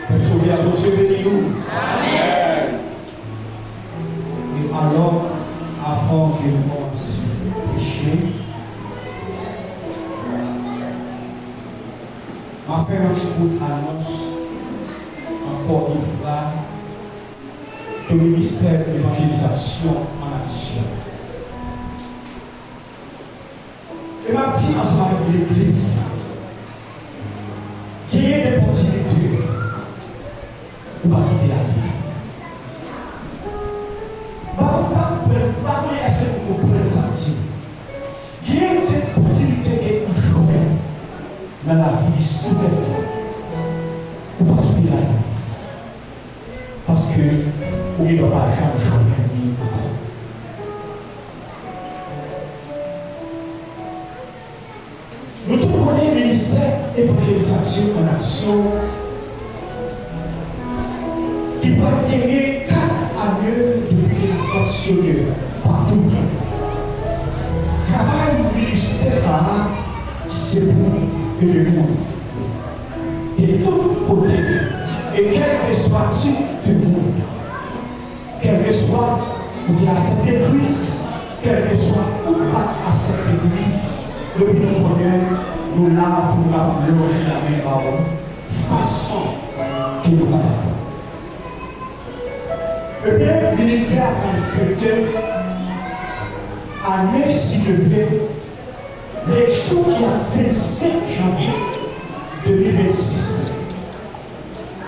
Pour sauver à vos yeux, bénis-nous. Amen. Et alors, avant que nous commencions à pécher, ma faire un petit annonce encore une fois le ministère de l'évangélisation en action. Et ma petite ensemble avec l'église, qui est des opportunités pour ne pas quitter la vie. Pas est-ce que vous comprenez ça? Il y a des opportunités que vous jouez dans la vie sous terre pour ne pas quitter la vie. Parce que vous ne doit pas jamais jouer ni encore. Nous tous connaissons le ministère d'évangélisation en action qui va gagner 4 années depuis qu'il a fonctionné partout. Le travail du ministère, c'est pour le monde. De tous côtés. Et quel que soit le type de monde, quel que soit où il y a cette église, quel que soit où il y a cette église, depuis nous connaissons, nous là pour nous loger la même parole, façon que nous avons. Et bien, le ministère a fêté année s'il te plaît, les jours qui a 25 janvier 2026.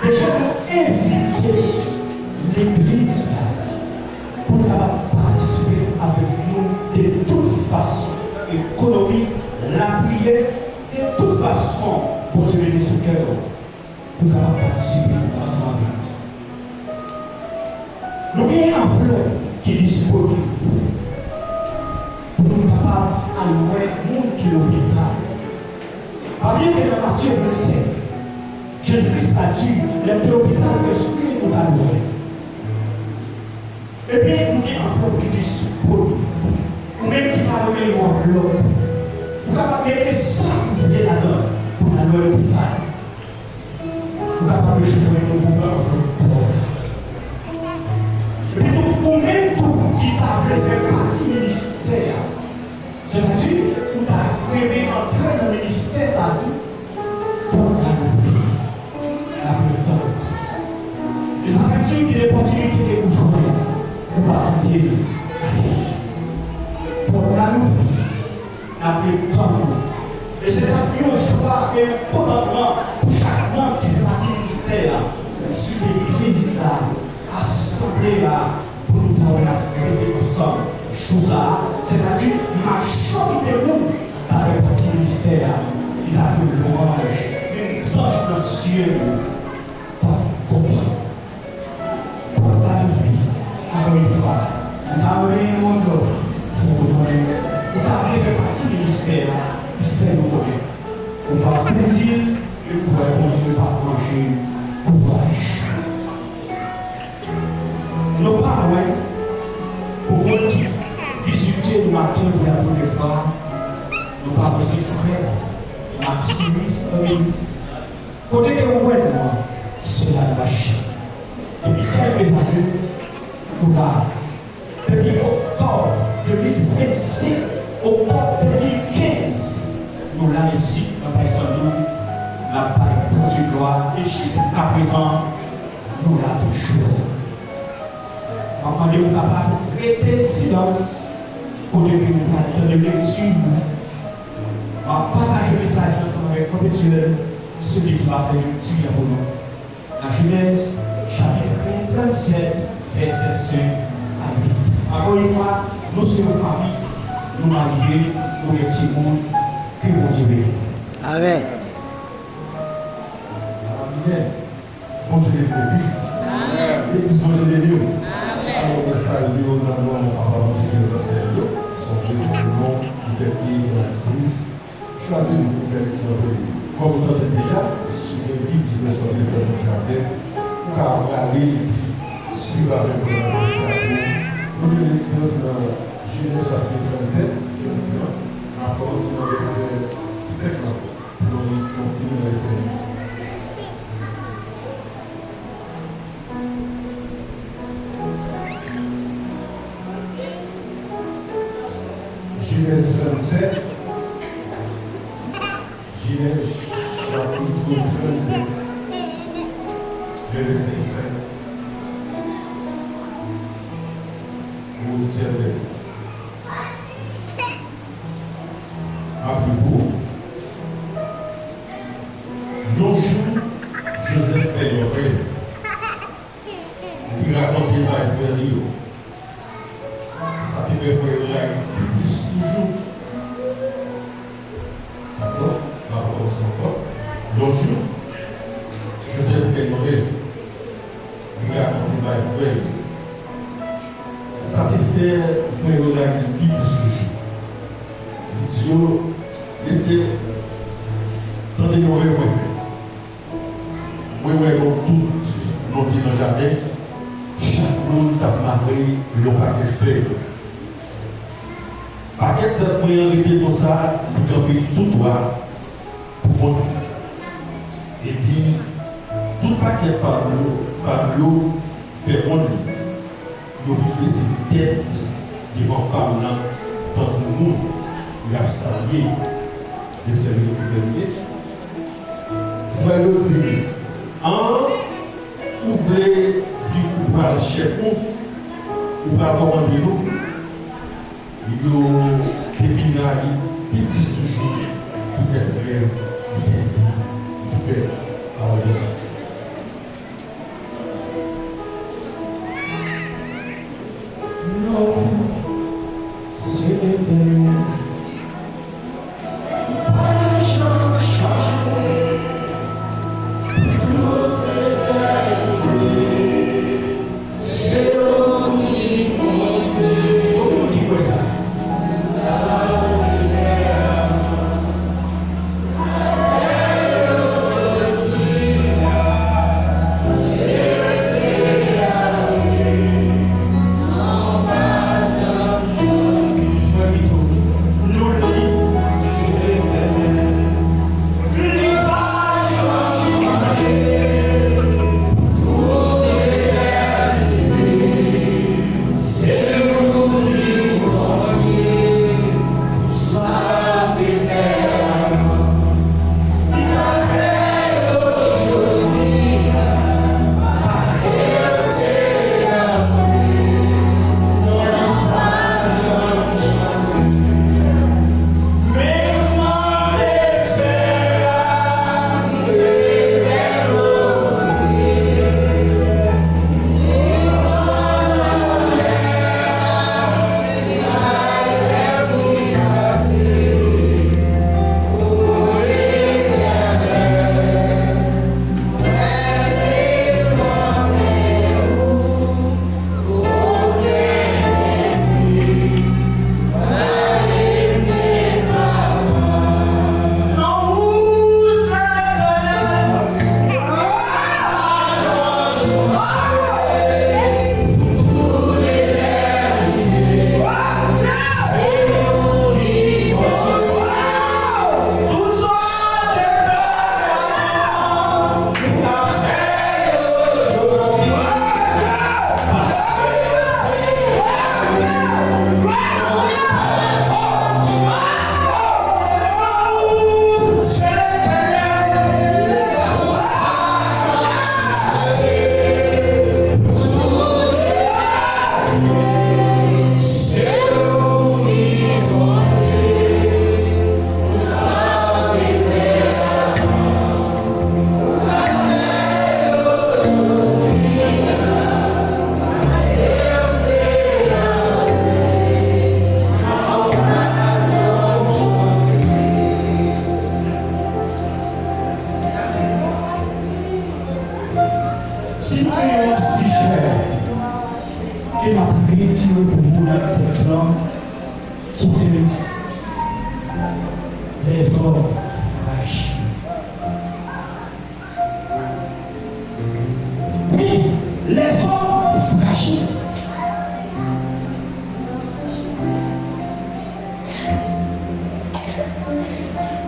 Déjà, nous inviter l'église pour participer avec nous de toute façon, économie, la prière, de toute façon, pour se mettre sur cœur, pour participer à ce moment. Nous avons une enveloppe qui est disponible pour nous capables d'allouer le monde qui est l'hôpital. Parmi que dans Matthieu 25, Jésus-Christ a dit, les l'hôpital, qu'est-ce que nous allons. Et bien, nous avons une enveloppe qui est disponible. Ou même qui va donner une enveloppe. Vous pouvez mettre ça, vous voulez là-dedans, pour aller à l'hôpital. Vous pouvez jouer nos pouvoirs. Et puis, ou même tout qui t'a fait partie du ministère. C'est-à-dire, vous avez entrer dans le ministère, ça a tout. Pour la vie, la temps. Et ça veut dire qu'il y a des opportunités que vous jouez. Vous ne pouvez pas quitter. Pour la vie, la temps. Et c'est un choix importantement pour chaque membre qui fait partie du ministère, sur l'église, l'assemblée, pour nous avoir la fête ensemble. Chose c'est-à-dire, ma majorité de nous qui fait partie du ministère, il a eu l'orage, même anges dans le ciel, pas content. Pour la vie, encore une fois, nous avons un endroit, il faut nous donner. Nous avons fait partie du ministère, c'est nous donner. On va plaisir et pour un bon Dieu par manger courage. Nos parents, pour nous visiter le matin pour la première fois, nos parents aussi frères, Maximus, Amilis. Côté que vous voyez, c'est la machine. Depuis quelques années, nous là, depuis octobre 2025, octobre 2015, nous là ici, dans la personne nous, la paix pour Dieu gloire, et jusqu'à présent, nous là toujours. Entendez-vous capable de rester silence pour que nous parlions de lecture. On va partager le message ensemble avec le professionnel, celui qui va faire le tir pour nous. La Genèse, chapitre 37, verset 5 à 8. Encore une fois, nous sommes famille, nous mariés, nous les petits mondes, que vous direz. Amen. Amen. Bon Dieu de l'église. L'église de Dieu. Alors, on salue au nom de Papa Dieu de Seigneur, son Jésus du nom, qui fait payer la crise. Choisir une nouvelle exemple. Comme vous entendez déjà, sur le livre du verset de notre jardin, car aller suivre avec le Seigneur. Nous je l'ai dit dans Genèse chapitre 37, on commence dans le verset 50, nous finissons le verset. Genèse 37. Genèse chapitre 37. Le verset 5. Au 10e verset. Rappelez-vous. Joshua, Joseph fait un rêve. Il raconte à frère Rio. Ça qui fait frère là, plus toujours. D'accord? Par rapport à son corps. Joshua, Joseph fait un rêve. Il raconte à frère Rio. Ça qui fait frère là, plus toujours. Il dit, laissez, tendez nos rêves, moi fait. Moi, comme tout, nous dans le jardin, chaque monde a marré le paquet de feuilles. Paquet de cette moyen de comme ça, il campe tout droit pour monter. Et puis, tout paquet par l'eau fait monter. Il faut laisser tête devant Parlement, tant que nous, il a salué les services de gouvernement. Frère le dit, vous voulez si vous parlez chef ou pas commander nous, il y a des finales, il plus toujours pour qu'elle rêve, pour qu'elle dit, pour faire parole de Dieu. Non, c'est l'éternel. Les hommes fragiles. Oui, les hommes fragiles.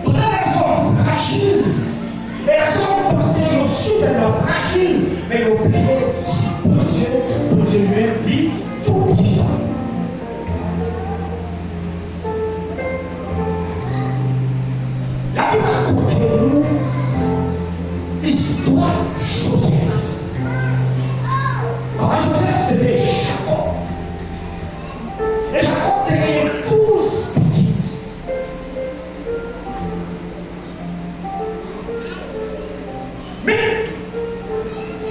Les hommes fragiles. Et les hommes pensent aussi tellement fragiles. Mais ils oublient si Dieu lui-même dit tout puissant. Papa Joseph. Papa Joseph, c'était Jacob. Et Jacob avait 12 petites. Mais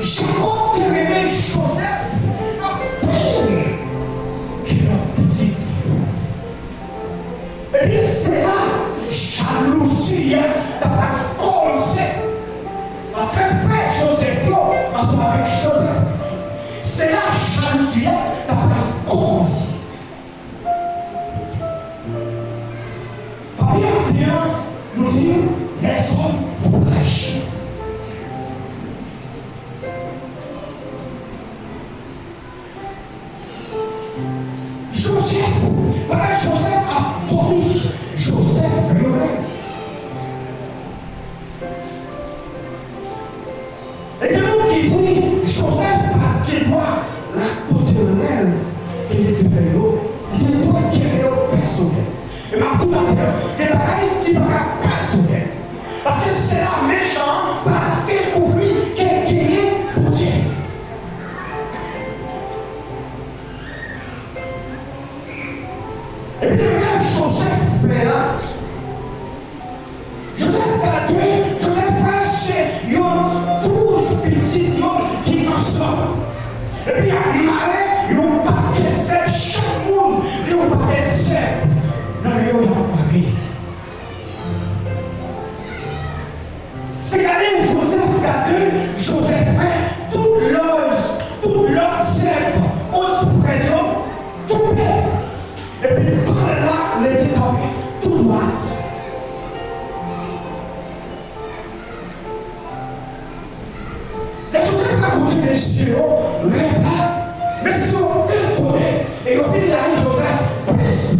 Jacob aimait Joseph à peine qu'il a petit. Et puis c'est là, jalousie, t'as commencé à très frère Joseph, ensemble avec Joseph. C'est là, jalousie, t'as commencé. Papier 21 nous dit les hommes fraîches. Joseph, voilà, Joseph a promis, Joseph pleurait. Et le monde qui dit, Joseph a qui doit la côté de l'élève, il était vélo, il était toi qui est vélo personnel. Et ma tout à l'heure, des bagailles qui ne pas personnel. Parce que c'est là méchant, va découvrir qu'est-ce qui est pour Dieu. Et puis le même Joseph fait là. Joseph gradué, Joseph frère, c'est 12 petits qui ensemble. Et puis il y a maré, ils n'ont pas qu'un chaque monde, ils n'ont pas qu'un dans les hauts Paris. C'est regardez Joseph gradué, Joseph frère, toutes leurs zèbres, aux prénoms, tout bien. Et puis par là, les détombés, tout droit. Les Joseph racontent des cieux, rêva, mais ils sont étonnés. Et au fil de la vie, Joseph blesse.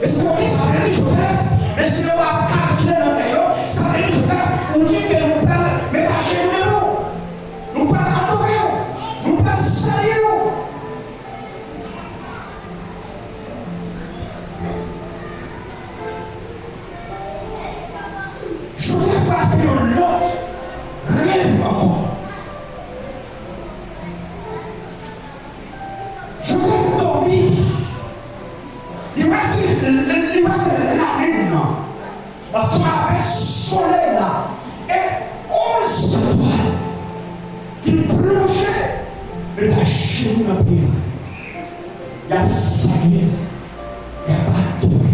Et ça veut dire Joseph, mais si on va calculer l'intérieur, ça veut dire Joseph, on dit que nous parlons, mais lâchez nous. Nous parlons adorer, nous parlons saluer. Joseph va faire l'autre rêve encore. Joseph dormit. Il va se la lune. Parce qu'on avait soleil là. Et 11 étoiles qui plongeaient. Et la chaîne à pied. Il y a salué. Il y a adoré.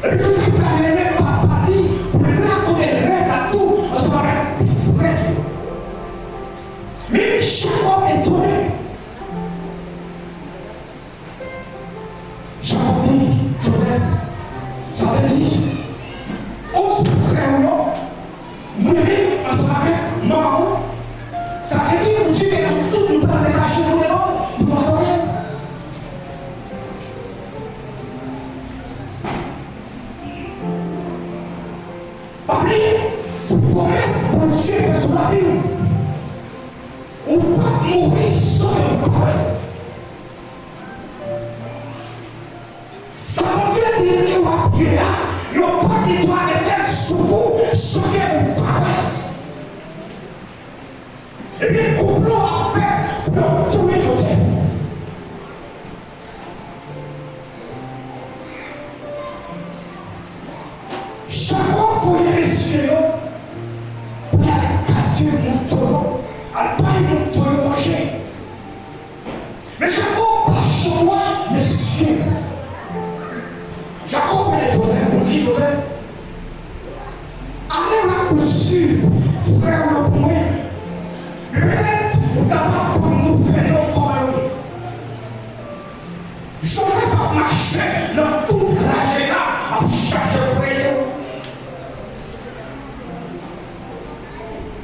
Et puis tout le monde n'est pas parti pour raconter le rêve à tout. Parce qu'on avait frère. Mais Jacob est étonné. Jacob dit, Joseph, ça veut dire, on se frère, moi-même, ensemble avec maman, ça veut dire, vous dites que tout nous parle de la chaîne, nous adorons. Parmi vos promesses pour Dieu et sur la vie, on ne peut pas mourir sans une parole. Ça veut dire qu'il va bien là, il n'y a pas qui doit être sous vous, sans qu'elle parle. Et puis, complot a fait pour tuer Joseph. Jacob voyait les cieux pour aller capturer mon taureau, à ne pas mon taureau manger. Mais Jacob marche loin, les cieux. Jacob et Joseph, on dit Joseph, allez là au-dessus, frère le point. Mais peut-être, vous n'avez pas nous faire nos corps. Joseph a marché dans toute la géra à chercher frère.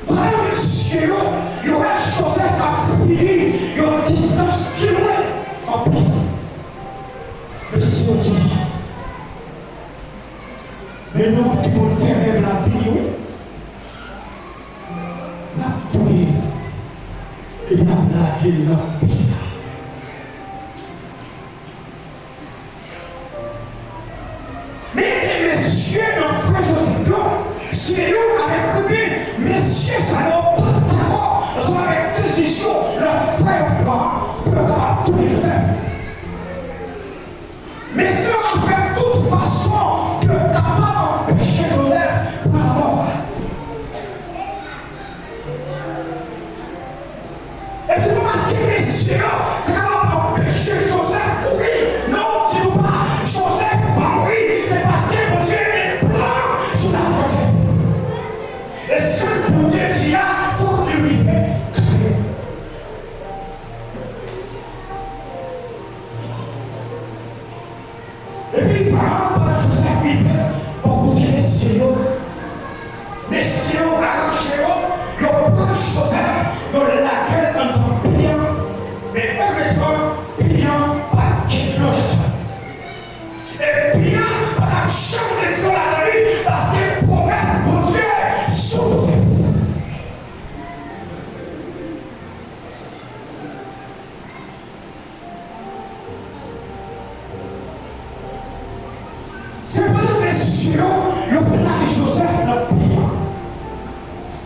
Par les cieux, il y aurait Joseph à fini, il y aura 19 kilomètres en plus. Mais si on dit, mais nous qui vont faire la vie, la pluie, et la blague et la pire. Joseph, dans laquelle on entend bien, mais heureusement, bien pas quelque chose. Et bien, pas la chambre de Dieu là lui, parce que promesse pour Dieu sur Joseph. C'est pour ça que les suivants, ils ont fait là que Joseph n'a pas.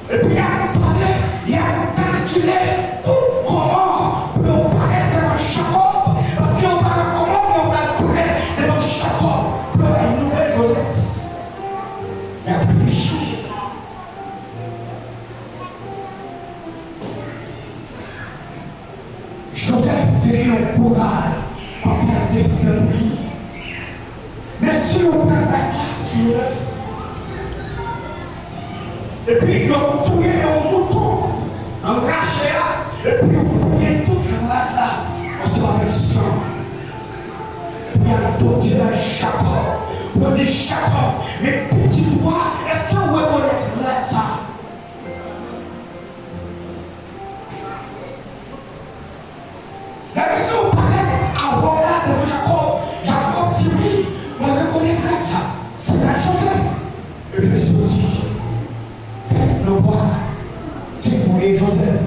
Et puis il a parlé, il a calculé tout comment pour paraître devant Jacob, parce qu'on parle comment on va paraître devant Jacob pour avoir une nouvelle Joseph. Il a réfléchi. Joseph devient un courage, papa était fleuri. Mais si on prend la carte, Joseph, et puis ils ont tué un mouton, un rachat, et puis ils ont pris toute la là, on se va avec sang. Puis il y a d'autres Jacob, on dit Jacob, mais petit doigt, est-ce que vous reconnaissez là ça? Même si on parlait à Romain devant Jacob, Jacob dit oui, on reconnaît là ça, c'est la Joseph. Et puis il se dit, le roi, c'est pour les Joseph,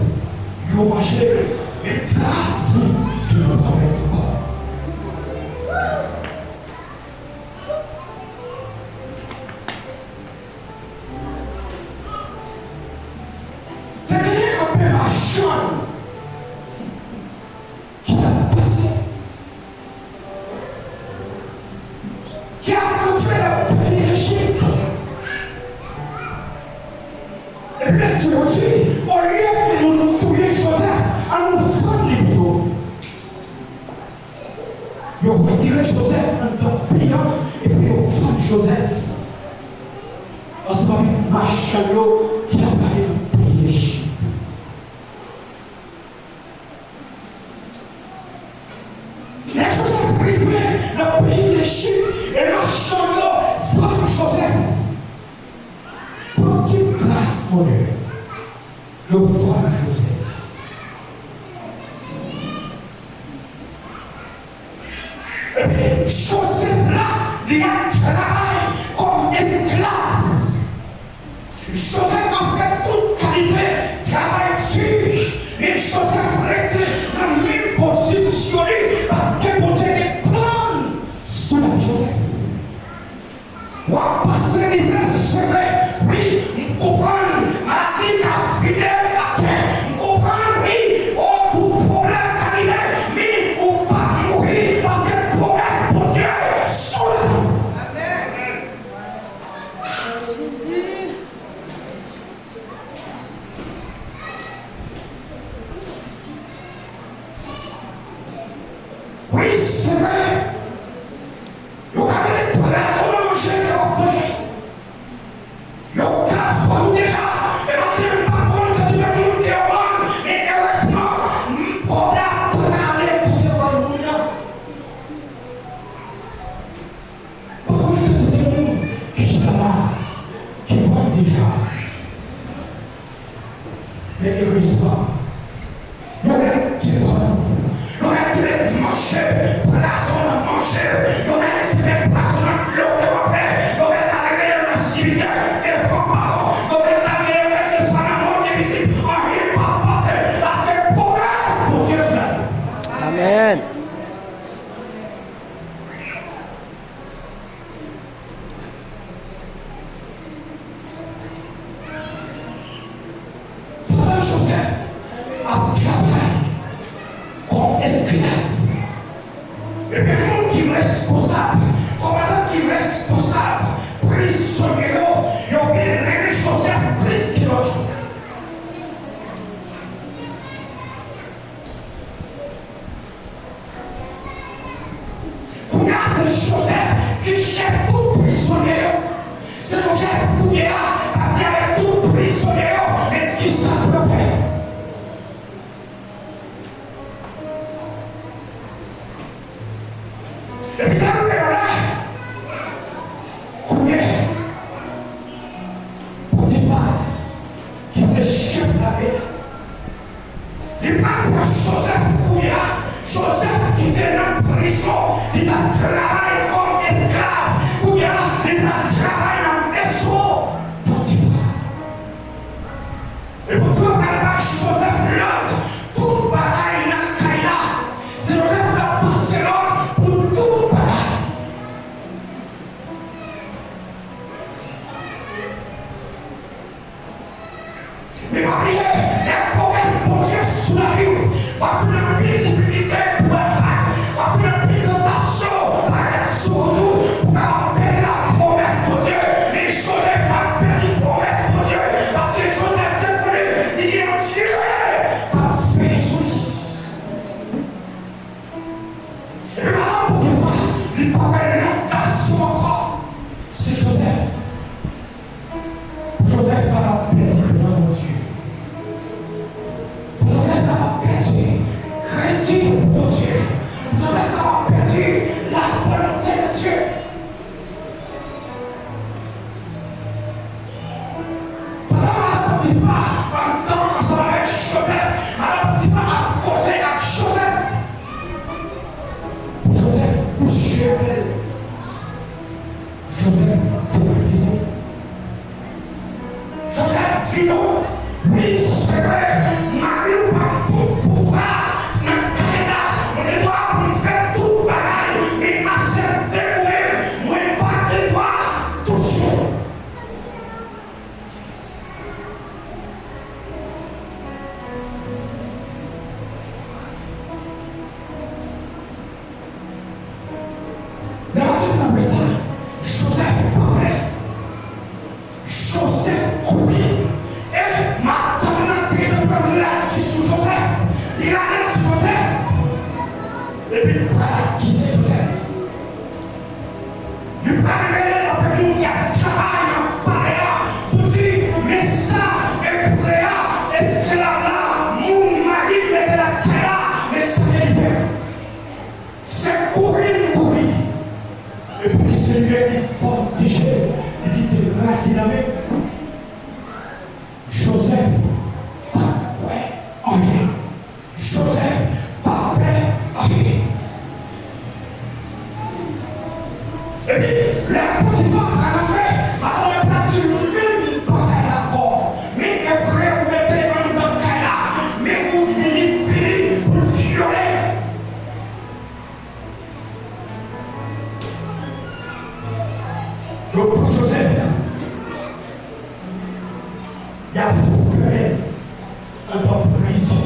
ils ont mangé une trace qui ne parlait pas. T'as gagné un peu ma chambre qui t'a passé, qui a continué de payer les chiffres. Et puis c'est aussi, au lieu de nous tuer Joseph, à nous vendre les bouteaux. Ils ont retiré Joseph en tant que payant, et puis ils ont vendu Joseph. En ce moment, Machano qui a parlé de payer les chiffres. Les Joseph privés de payer les chiffres, et Machano vend Joseph. Petite grâce monnaie, le voir Joseph. Et puis Joseph là, il a travaillé comme esclave. Joseph a fait toute qualité, travail dur. Et Joseph était dans la même position parce que mon Dieu est prendre sur la Joseph. On va passer les secrets. Oui, on comprend. Maladie qui fidèle à terre. On comprend, oui. Oh, tout problème qui arrive. Mais on va pas mourir parce que promesse pour Dieu sur la vie. Amen. Jésus. Oui, c'est vrai. Il y a des problèmes sur le marché qui ont bougé. Il y a des problèmes déjà. Et maintenant, pas compte que tu veux monter au vent. Et heureusement, problème pour aller pour te voir mourir. Pourquoi est-ce que c'est des gens qui sont là, qui voient déjà? Mais heureusement, il y en a qui voient. Il y en a qui les mangent, poissons à manger. Il y en a qui les poissons à l'eau qui va faire. Il y en a qui arrivent dans le cimetière et font pas. Il y en a qui arrivent dans le salon difficile. On n'arrive pas à passer parce que pour Dieu seul. Amen. Papa Joseph, Mais pas prier, les promesses de Dieu sous la vie. Pas de difficulté pour être pas de tentation, pas de surtout, pour perdre la promesse de Dieu. Les Joseph n'a perdu la promesse de Dieu. Parce que Joseph t'a connu, il est un Dieu. T'as fait sur lui. Et maintenant, pour des fois, il paraît l'occasion encore. C'est Joseph. Joseph n'a pas perdu le nom de Dieu. Joseph n'a pas perdu crédit pour Dieu. Joseph n'a pas perdu la volonté de Dieu. Pendant Madame Potiphar, en temps ensemble avec Joseph, Madame Potiphar a causé avec Joseph. Joseph couché avec elle. Joseph terrorisé. Joseph dit non. Oui, c'est vrai. Marie ou pas pour pouvoir. On est droit pour nous faire tout pareil. Mais ma sœur découvrir. Moi, pas de toi toucher. Mais maintenant, mais ça, Joseph est pas vrai. Joseph courit. Et maintenant, on a tiré de problème qui sous Joseph. Il a l'air sur Joseph. Et puis, qui c'est Joseph? Il prend le monde qui a travaillé en paréa pour dire, mais ça est préa, esclave là, mon mari mettait la terre là, mais ça est fait. C'est courir. Et puis, c'est lui qui faut déchirer. Il dit, t'es là qui l'avait. Joseph, pas ouais, rien. Joseph, pas rien. Et puis, la petite femme a rentré, maintenant elle a dit même pas d'accord. Mais après, vous mettez un dans là, mais vous finissez pour le violer. Donc, pour Joseph, il y a violé un temps prison.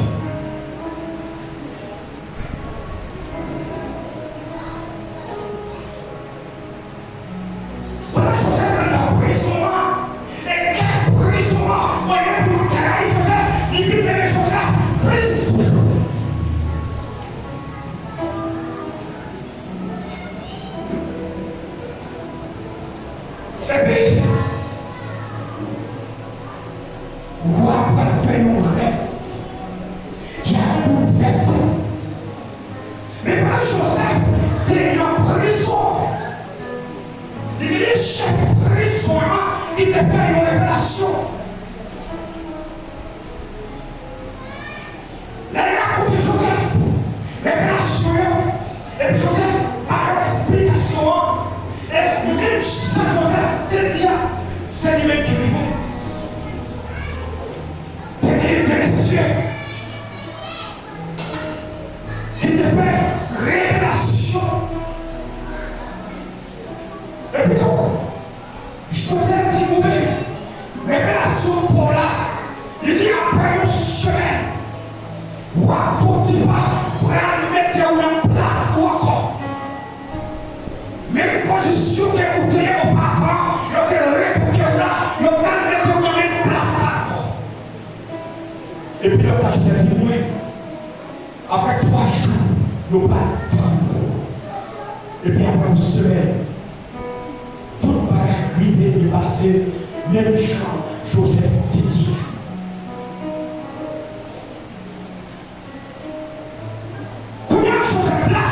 Voilà, Joseph est en prison. Et quel prison? Voyez, pour trahir Joseph, il dit que les Joseph plus toujours. Et puis, roi va faire un rêve qui a bouleversé. Mais pendant Joseph était en prison, il dit les chefs prison qui te fait une révélation. Là, il a côté Joseph, révélation, et puis Joseph a une explication. Et même ça, Joseph te dit, c'est lui-même qui vivait. Qui te fait révélation. Et puis donc, Joseph dit oui, révélation pour là. Il dit après une semaine, roi Potiphar pour mettre en place ou encore. Même position que vous tenez auparavant, il y a des réfugiés là, il y a des mettre en même place encore. Et puis là, je t'ai dit, oui, après 3 jours, nous ne pas et puis après une semaine, tout le monde arrivé de passer, même champ, Joseph te dit. Combien de Joseph là,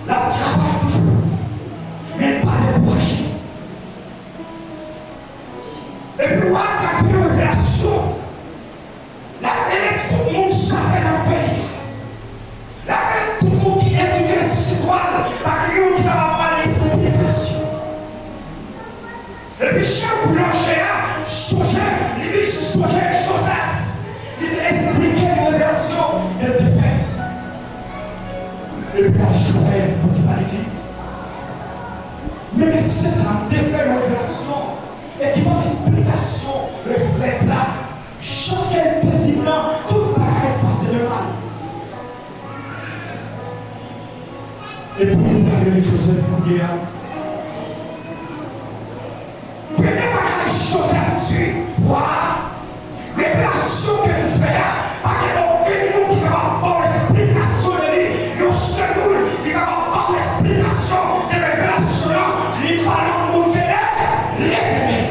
la travaille toujours, mais pas de courage. Et puis, moi, quand il y a une révélation, tout le monde savait dans le pays. Tout le monde qui étudiait ces étoiles, à qui on va parler de dépression. Et puis chaque boulanger a changé, il dit Joseph, il expliquait les révélations de défense. Et puis la journée pour qu'il va dire. Mais c'est ça, défait une révélation, et qui donne une explication, le là. Malgré Joseph Fouguer, premier bagage Joseph tu vois, révélation que nous faisons, pas qu'il y a aucun qui est capable d'avoir l'explication de lui, il y a un seul monde qui est capable d'avoir l'explication de révélation, il parle en monde qui est l'éternel.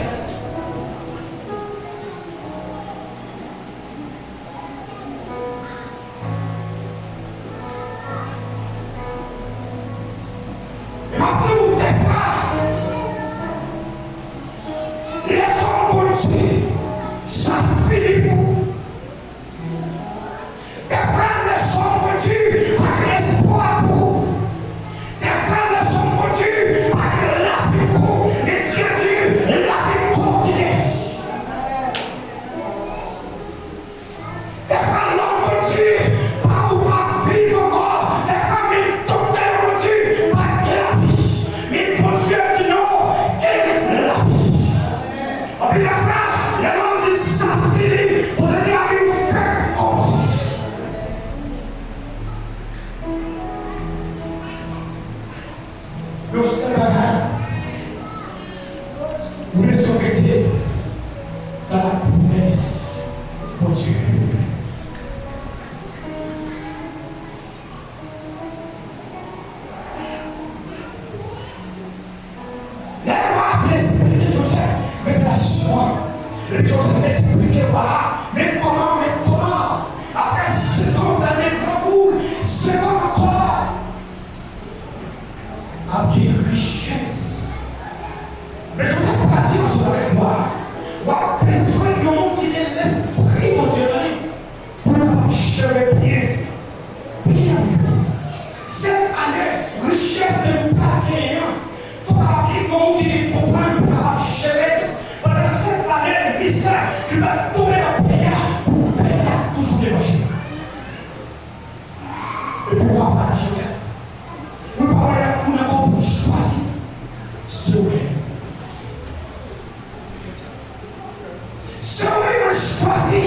Dans la promesse de Dieu. L'esprit de Joseph, révélation. Joseph expliquait pas, mais comment après 50 années de recours, 50 encore, avec des richesses. Mais Joseph pas dire sur la gloire. On a besoin de monde qui ait l'esprit, mon Dieu, pour ne pas marcher bien. Cette année, richesse de paquet, il faut qu'il y ait monde qui comprenne pour marcher. Pendant cette année, misère, tu vas tomber dans le pays pour payer toujours des marchés. Et pourquoi pas Joseph? Nous parlons de encore pour choisir ce way. Ce way m'a choisi.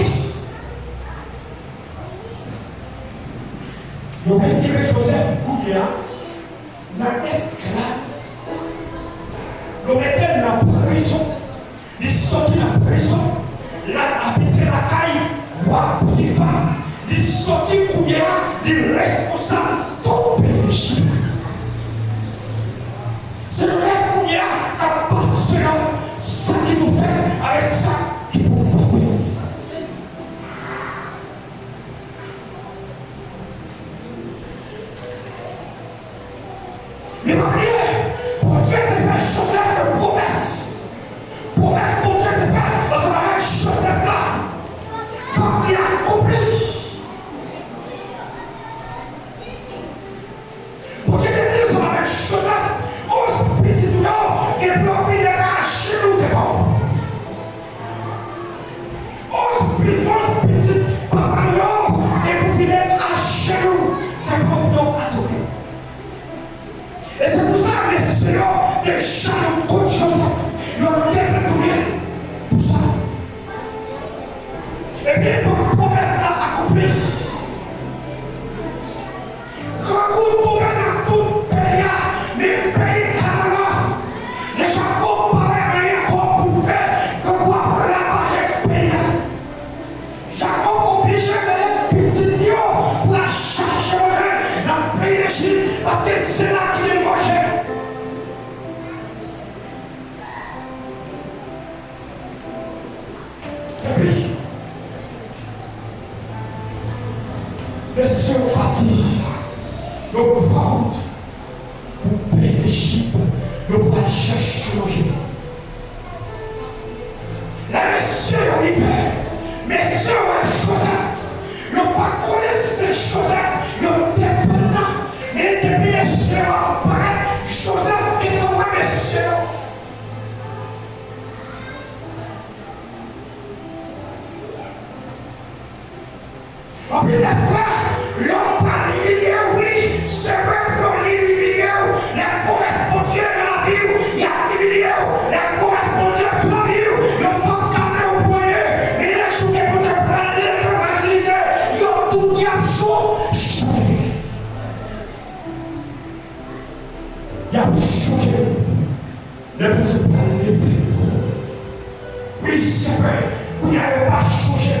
Nous avons tiré Joseph Goudia, un esclave. Nous mettons dans la prison. Il est sorti de la prison. Il a habité la caille. Roi Potiphar. Il est sorti Goudia. Il est responsable de tout péché. C'est le rêve Goudia qui a passé ça qui nous fait avec ça qui nous fait. Mais ma pour Dieu te fait Joseph de promesse. Promesse pour Dieu te fait, on s'en avec Joseph là. Faut qu'il accompli. Pour Dieu te dit, on s'en avec Joseph, 11 petits douleurs qui peuvent venir à chez nous devant. 11 petits papayots qui peuvent venir à chez nous devant nous adorer. Et c'est pour ça, messieurs, que chaque coup de Joseph, ils ont détourné pour ça. Et bien, votre promesse l'a accomplie. Retournez dans tout pays, mais pays Canada. Les gens comparaient rien encore pour faire que pour ravager le pays. Jacob obligé de les petits pour la chercher dans le pays d'Égypte parce que c'est là qu'il est moché. Et puis, les cieux ont parti, le prendre pour payer l'Égypte, le pour aller chercher manger. Là, messieurs ont arrivé, messieurs ont Joseph, ils n'ont pas connu ces Joseph, ils ont défendu là, mais depuis messieurs ont apparaît, Joseph qui est tombé, messieurs. En plus, les frères, l'homme pas l'humilié, oui, c'est vrai que l'on l'humilié, la promesse pour Dieu dans la vie, il y a l'humilié, la promesse pour Dieu dans la vie, il n'y a pas de au poignet, mais les jours qui pour te prendre les activités, il y a tout, il y a chaud, chaud. Mais vous êtes pas levé. Oui, c'est vrai, vous n'avez pas changé.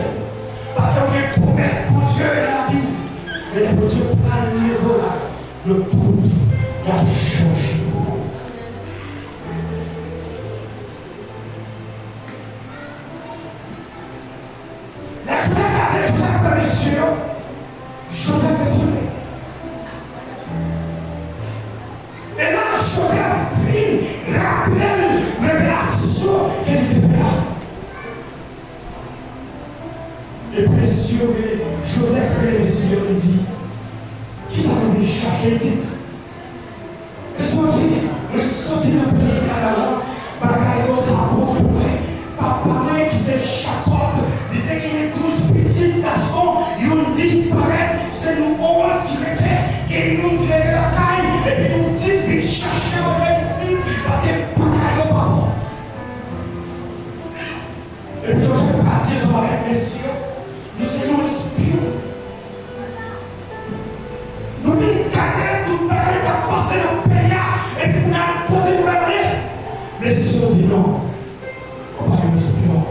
Parce que vous avez une promesse pour Dieu dans la vie. Mais vous êtes pas levé là. Le tout a changé. La Joseph comme monsieur, Joseph est tombé. Et là, Joseph vit, rappelle révélation qu'il était là. Et puis, Joseph et les messieurs lui dit, qui ça veut chercher ici? Ils sont dit dans le pays de Canaan, bagaille au drapeau, papa qui c'est Jacob, il était qu'il y a 12 petits garçons, ils ont disparu, c'est nous 11 qui étaient, qui ont créé la taille, et puis nous 10 qui cherchaient ici, parce que bagaille au drapeau. Et puis je fais partie de avec messieurs, nous sommes espions. Nous venons garder toute bagaille qui a passé dans le pays, et puis nous avons porté une année. Mais si on dit non, on va être espion.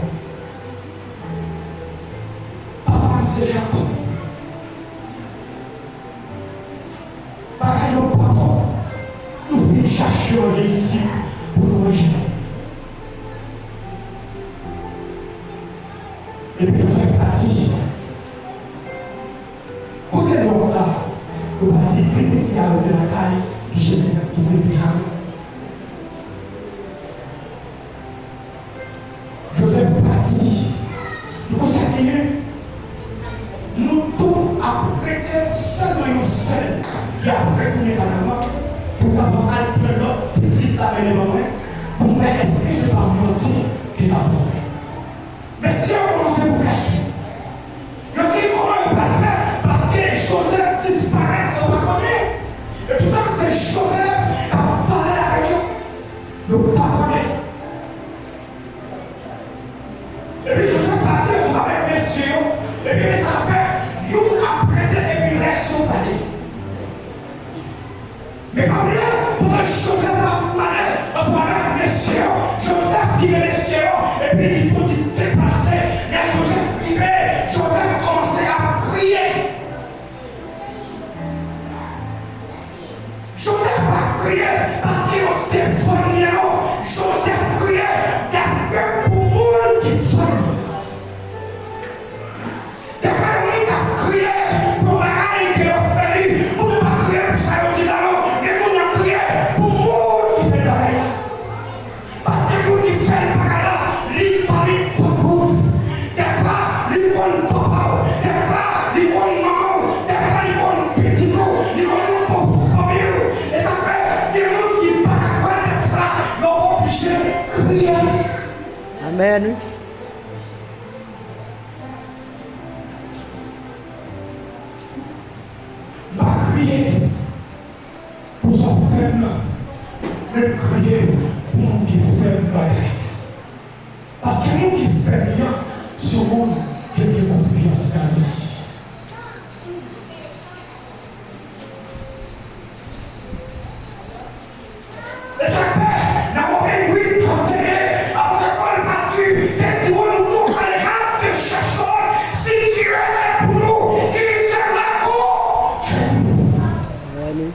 Papa, c'est Jacob. Bagaille au papa, nous venons chercher un ici pour nous manger. Et puis je fais partie. Quand elle est là, nous va dire que petit a été la taille qui s'est déjà. Je fais partie. Nous consacrons. Nous tous apprêter seulement une seule qui a retourné dans la main pour avoir un peu de petit avec les mamans pour mettre est-ce que c'est pas mentir qui est d'abord. Mais si on commence à vous cacher, je dis comment il va faire parce que Joseph disparaît, on va connaître. Et tout comme c'est Joseph qui a parlé avec eux, ne pas connaître. Et puis Joseph partit avec messieurs, et puis ça fait, nous a prêté et puis l'élection d'aller. Mais pas bien, pour que Joseph a parlé, on se avec messieurs, Joseph qui est messieurs, et puis il faut dire déplacer. Et Joseph privé, Joseph a commencé à prier. Joseph a prié parce qu'il a défendu. Joseph priait parce que pour moi qui sonne. Il y a quelqu'un qui a crié pour la haine qui a fallu. Pour ne pas crier pour ça, on dit d'abord. Et nous a crié pour moi qui fait le bagage. Parce que nous qui fait le bagage, il parle pour vous. Des fois, il prend le papa. Des fois, il prend le maman. Des fois, il prend le petit coup. Il prend le pauvre famille. Et ça fait des gens qui ne parlent pas de ça. Ils sont obligés de crier. Amen. Va crier pour son frère, mais crier pour mon qui fait bagaille. Parce que mon qui fait bien, ce monde qui a confiance dans lui. Et ça fait, d'avoir une nuit trentaine, avant de voir le battu, t'es dit, on nous tourne à l'écart de chercheurs, si Dieu est pour nous, il sera contre. Amen.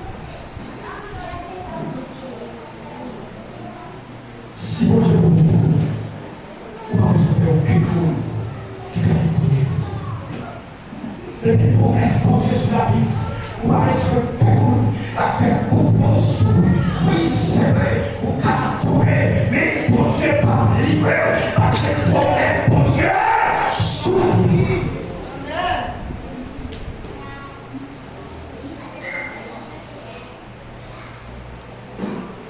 Si vous êtes pour nous, on va recevoir aucun monde qui va nous tourner. Des promesses posées sur la vie, on va recevoir aucun monde à faire comprendre sous. Oui, c'est vrai, on va tomber, mais bon Dieu pas livré, parce que promesses posées sous la vie.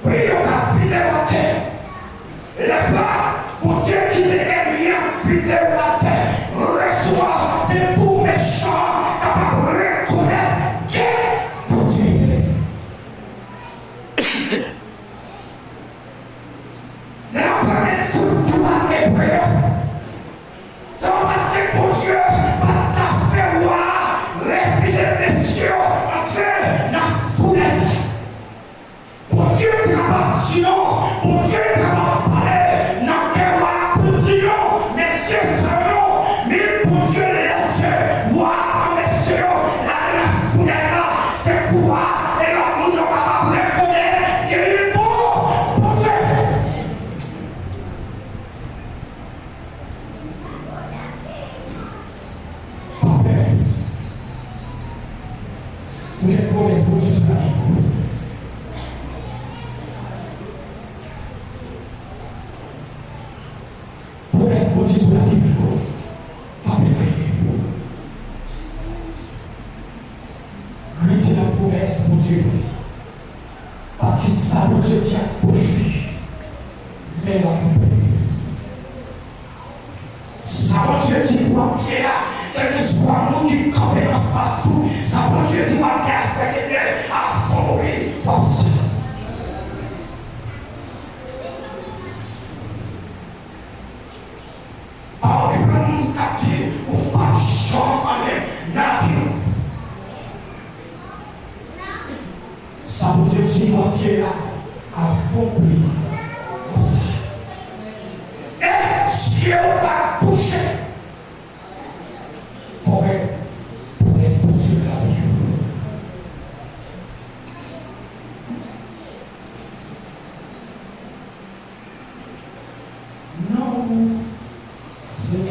Oui, on a fini la terre. Et la foi, pour Dieu qui t'est aimé, fidèle à terre, reçoit, c'est pour méchants, capable de reconnaître que pour Dieu. Et la planète sur toi est prête. C'est parce que pour Dieu, pas ta fait voir, réfugier les cieux, entrer dans la foulée. Pour Dieu, travaille, sinon, pour Dieu, Dieu dit approche, mais la ça bon Dieu dit pour Pierre, quel que soit le monde qui campe en face, ça bon Dieu dit pour Pierre, fait que à fond, oui, alors que le monde capté, ou pas chambre avec navire. Ça vous est dit, mon Dieu, à fond, et si on va boucher, forêt pour respecter la vie. Non, c'est